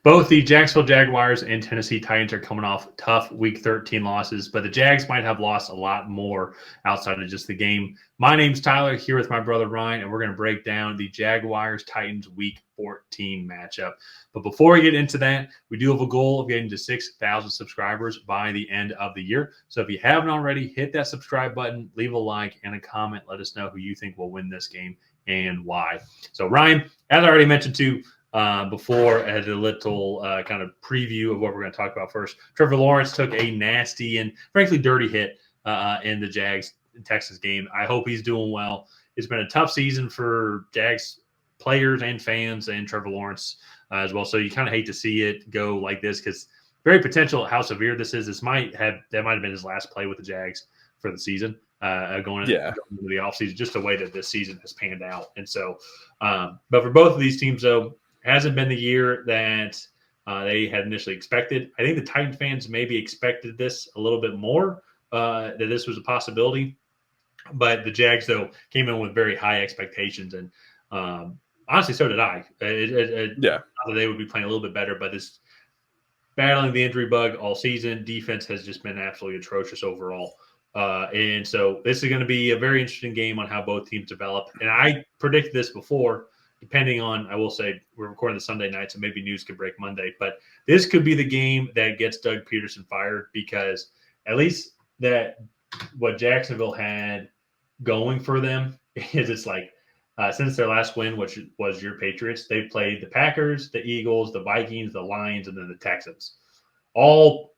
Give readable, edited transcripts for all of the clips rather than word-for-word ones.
Both the Jacksonville Jaguars and Tennessee Titans are coming off tough Week 13 losses, but the Jags might have lost a lot more outside of just the game. My name's Tyler, here with my brother Ryan, and we're going to break down the Jaguars-Titans Week 14 matchup. But before we get into that, we do have a goal of getting to 6,000 subscribers by the end of the year. So if you haven't already, hit that subscribe button, leave a like, and a comment. Let us know who you think will win this game and why. So Ryan, as I already mentioned too, before, I had a little kind of preview of what we're going to talk about first. Trevor Lawrence took a nasty and frankly dirty hit in the Jags Texas game. I hope he's doing well. It's been a tough season for Jags players and fans and Trevor Lawrence as well. So you kind of hate to see it go like this because very potential how severe this is. That might have been his last play with the Jags for the season. Going into the offseason, just the way that this season has panned out. And so, but for both of these teams, though, hasn't been the year that they had initially expected. I think the Titans fans maybe expected this a little bit more, that this was a possibility. But the Jags, though, came in with very high expectations. And honestly, so did I. Not that they would be playing a little bit better, but this battling the injury bug all season, defense has just been absolutely atrocious overall. And so this is going to be a very interesting game on how both teams develop. And I predicted this before. Depending on, I will say, we're recording the Sunday night, so maybe news could break Monday. But this could be the game that gets Doug Peterson fired because at least that what Jacksonville had going for them is it's like since their last win, which was your Patriots, they've played the Packers, the Eagles, the Vikings, the Lions, and then the Texans. All,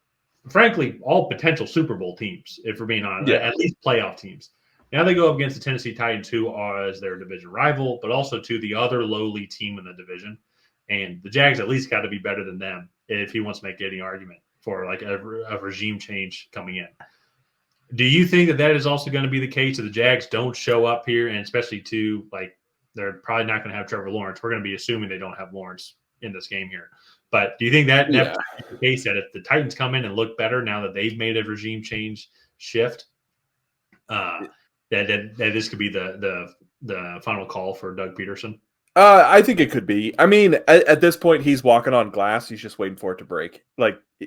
frankly, all potential Super Bowl teams, if we're being honest, at least playoff teams. Now they go up against the Tennessee Titans, who are as their division rival, but also to the other lowly team in the division. And the Jags at least got to be better than them if he wants to make any argument for like a regime change coming in. Do you think that that is also going to be the case if the Jags don't show up here, and especially to like they're probably not going to have Trevor Lawrence? We're going to be assuming they don't have Lawrence in this game here. But do you think that is the case that if the Titans come in and look better now that they've made a regime change shift, that this could be the final call for Doug Peterson? I think it could be. I mean, at this point, he's walking on glass. He's just waiting for it to break. Like I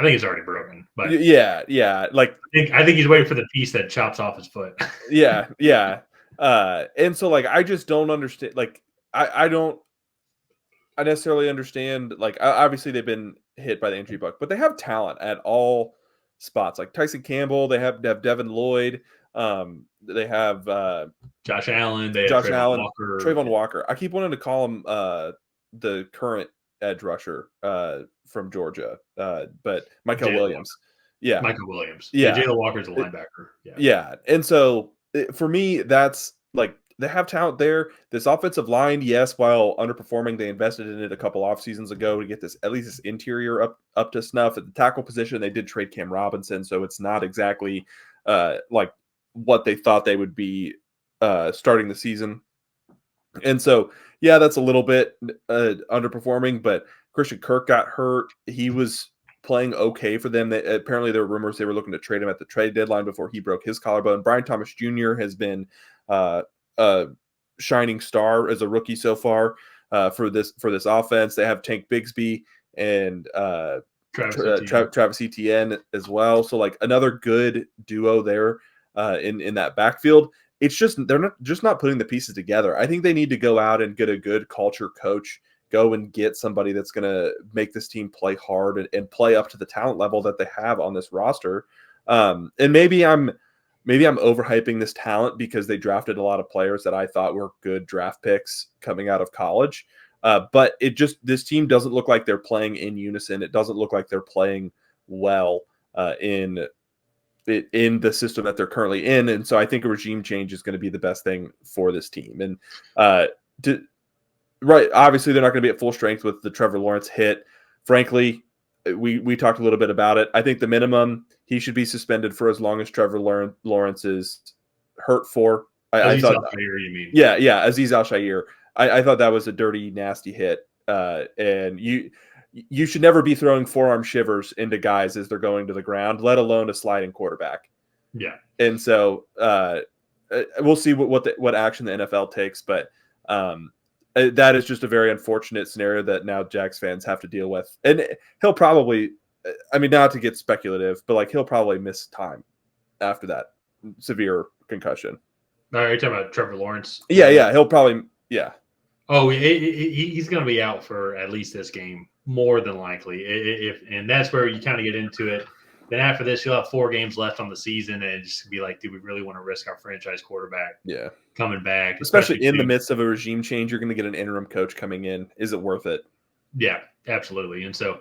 think it's already broken. But yeah. Like I think he's waiting for the piece that chops off his foot. yeah. And so like I just don't understand. Like I necessarily understand. Like obviously they've been hit by the injury bug, but they have talent at all spots. Like Tyson Campbell, they have Devin Lloyd. They have Josh Allen. They have Trayvon Walker. I keep wanting to call him the current edge rusher from Georgia, but Michael Williams. Yeah, Michael Williams. Yeah, Jaylen Walker's a linebacker. Yeah. And so for me, that's like they have talent there. This offensive line, yes, while underperforming, they invested in it a couple off seasons ago to get this at least this interior up to snuff. At the tackle position, they did trade Cam Robinson, so it's not exactly like what they thought they would be starting the season. And so, yeah, that's a little bit underperforming, but Christian Kirk got hurt. He was playing okay for them. Apparently there were rumors they were looking to trade him at the trade deadline before he broke his collarbone. Brian Thomas Jr. has been a shining star as a rookie so far for this offense. They have Tank Bigsby and Travis Etienne as well. So like another good duo there in that backfield. It's just they're not putting the pieces together. I think they need to go out and get a good culture coach, go and get somebody that's going to make this team play hard and play up to the talent level that they have on this roster. And maybe I'm overhyping this talent because they drafted a lot of players that I thought were good draft picks coming out of college. But this team doesn't look like they're playing in unison. It doesn't look like they're playing well in the system that they're currently in. And so I think a regime change is going to be the best thing for this team. And obviously they're not going to be at full strength with the Trevor Lawrence hit. Frankly, we talked a little bit about it. I think the minimum he should be suspended for as long as Trevor Lawrence is hurt for. Aziz Al-Shaair, you mean? Yeah, Aziz Al-Shaair. I thought that was a dirty, nasty hit. And you should never be throwing forearm shivers into guys as they're going to the ground, let alone a sliding quarterback. Yeah. And so we'll see what action the NFL takes. But that is just a very unfortunate scenario that now Jags fans have to deal with. And he'll probably, I mean, not to get speculative, but like he'll probably miss time after that severe concussion. Are you talking about Trevor Lawrence? Yeah, he'll probably, yeah. Oh, he's going to be out for at least this game, more than likely. And that's where you kind of get into it. Then after this, you'll have 4 games left on the season, and just be like, do we really want to risk our franchise quarterback coming back? Especially in the midst of a regime change, you're going to get an interim coach coming in. Is it worth it? Yeah, absolutely. And so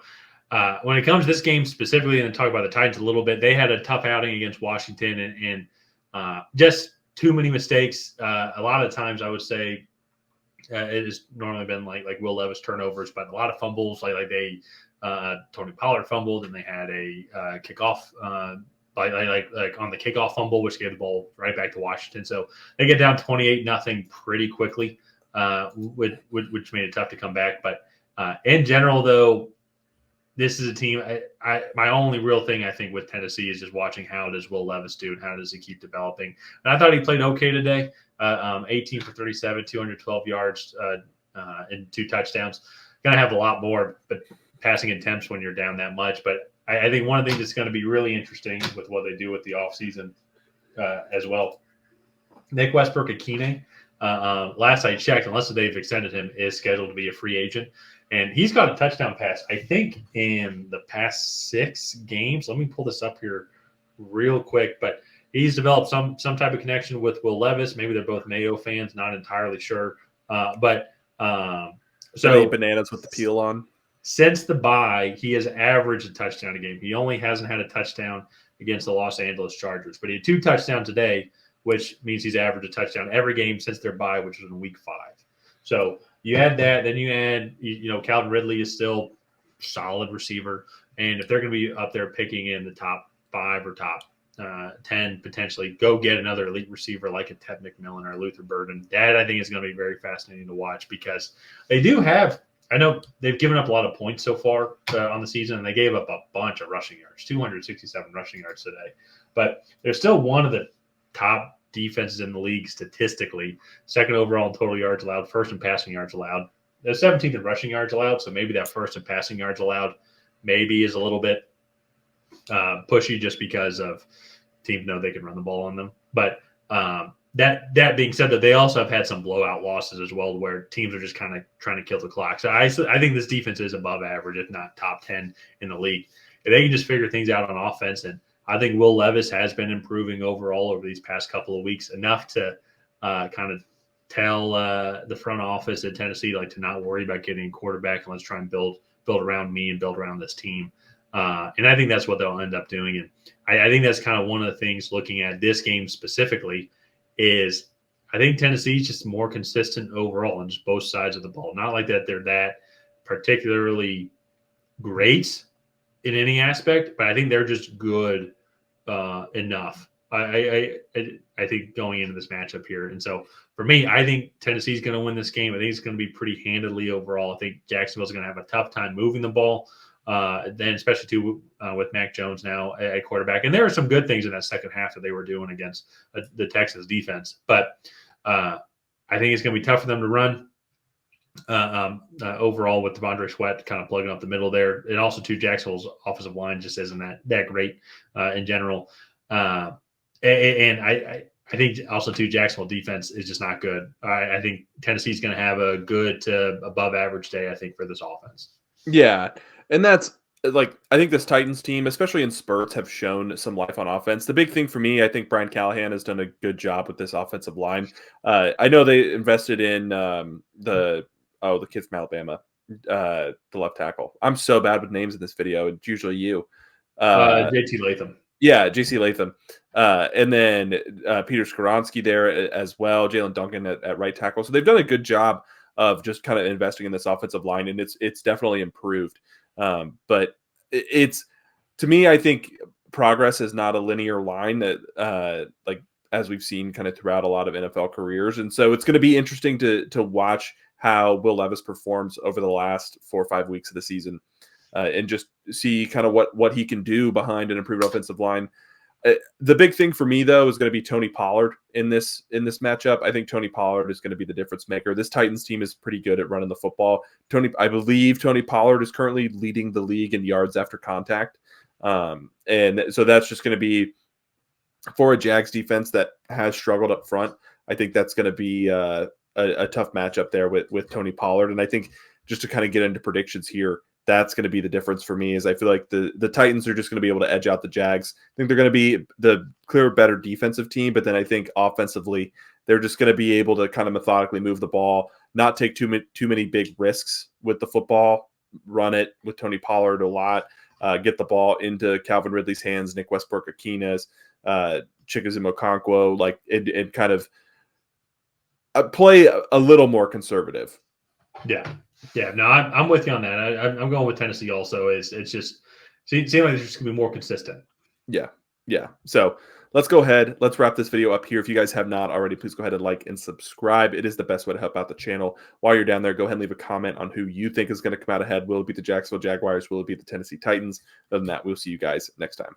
when it comes to this game specifically, and talk about the Titans a little bit, they had a tough outing against Washington and just too many mistakes. A lot of times I would say it has normally been like Will Levis turnovers, but a lot of fumbles. Like they Tony Pollard fumbled, and they had a kickoff like on the kickoff fumble, which gave the ball right back to Washington. So they get down 28-0 pretty quickly, which made it tough to come back. But in general, though, this is a team. My only real thing I think with Tennessee is just watching how does Will Levis do and how does he keep developing. And I thought he played okay today. 18 for 37, 212 yards, and 2 touchdowns. Going to have a lot more, but passing attempts when you're down that much. But I think one of the things that's going to be really interesting with what they do with the offseason as well. Nick Westbrook-Akine, last I checked, unless they've extended him, is scheduled to be a free agent. And he's got a touchdown pass, I think, in the past 6 games. Let me pull this up here real quick. But he's developed some type of connection with Will Levis. Maybe they're both Mayo fans, not entirely sure. So eat bananas with the peel on. Since the bye, he has averaged a touchdown a game. He only hasn't had a touchdown against the Los Angeles Chargers, but he had 2 touchdowns today, which means he's averaged a touchdown every game since their bye, which was in week 5. So you add that, then you add, Calvin Ridley is still solid receiver, and if they're going to be up there picking in the top 5 or top 10 potentially, go get another elite receiver like a Ted McMillan or a Luther Burden. That I think is going to be very fascinating to watch because they do have. I know they've given up a lot of points so far on the season, and they gave up a bunch of rushing yards, 267 rushing yards today. But they're still one of the top defenses in the league statistically, 2nd overall in total yards allowed, 1st in passing yards allowed. They're 17th in rushing yards allowed, so maybe that 1st in passing yards allowed maybe is a little bit pushy just because of teams know they can run the ball on them. But that being said, that they also have had some blowout losses as well, where teams are just kind of trying to kill the clock. So I think this defense is above average, if not top 10 in the league. If they can just figure things out on offense, and I think Will Levis has been improving overall over these past couple of weeks enough to kind of tell the front office at Tennessee to not worry about getting a quarterback and let's try and build around me and build around this team. And I think that's what they'll end up doing. And I think that's kind of one of the things looking at this game specifically is I think Tennessee is just more consistent overall on just both sides of the ball. Not like that they're that particularly great in any aspect, but I think they're just good enough. I think going into this matchup here. And so for me, I think Tennessee's going to win this game. I think it's going to be pretty handedly overall. I think Jacksonville's going to have a tough time moving the ball. Then especially too with Mac Jones now at quarterback. And there are some good things in that second half that they were doing against the Texas defense. But I think it's going to be tough for them to run overall with Devondre Sweat kind of plugging up the middle there. And also too, Jacksonville's offensive line just isn't that great in general. And I think also too, Jacksonville defense is just not good. I think Tennessee's going to have a good to above average day, I think, for this offense. Yeah. And that's I think this Titans team, especially in spurts, have shown some life on offense. The big thing for me, I think Brian Callahan has done a good job with this offensive line. I know they invested in the kid from Alabama, the left tackle. I'm so bad with names in this video. It's usually you. JT Latham. Yeah, JC Latham. And then Peter Skoronski there as well, Jalen Duncan at right tackle. So they've done a good job of just kind of investing in this offensive line, and it's definitely improved. But it's, to me, I think progress is not a linear line that as we've seen kind of throughout a lot of NFL careers. And so it's going to be interesting to watch how Will Levis performs over the last 4 or 5 weeks of the season and just see kind of what he can do behind an improved offensive line. The big thing for me, though, is going to be Tony Pollard in this matchup. I think Tony Pollard is going to be the difference maker. This Titans team is pretty good at running the football. I believe Tony Pollard is currently leading the league in yards after contact. And so that's just going to be for a Jags defense that has struggled up front. I think that's going to be a tough matchup there with Tony Pollard. And I think just to kind of get into predictions here, that's going to be the difference for me. Is I feel like the Titans are just going to be able to edge out the Jags. I think they're going to be the clear better defensive team, but then I think offensively they're just going to be able to kind of methodically move the ball, not take too many big risks with the football, run it with Tony Pollard a lot, get the ball into Calvin Ridley's hands, Nick Westbrook-Akinas, Chikazim Okonkwo, like and kind of play a little more conservative. Yeah, no, I'm with you on that. I'm going with Tennessee also. It's just seems like it's just going to be more consistent. Yeah. So let's go ahead. Let's wrap this video up here. If you guys have not already, please go ahead and like and subscribe. It is the best way to help out the channel. While you're down there, go ahead and leave a comment on who you think is going to come out ahead. Will it be the Jacksonville Jaguars? Will it be the Tennessee Titans? Other than that, we'll see you guys next time.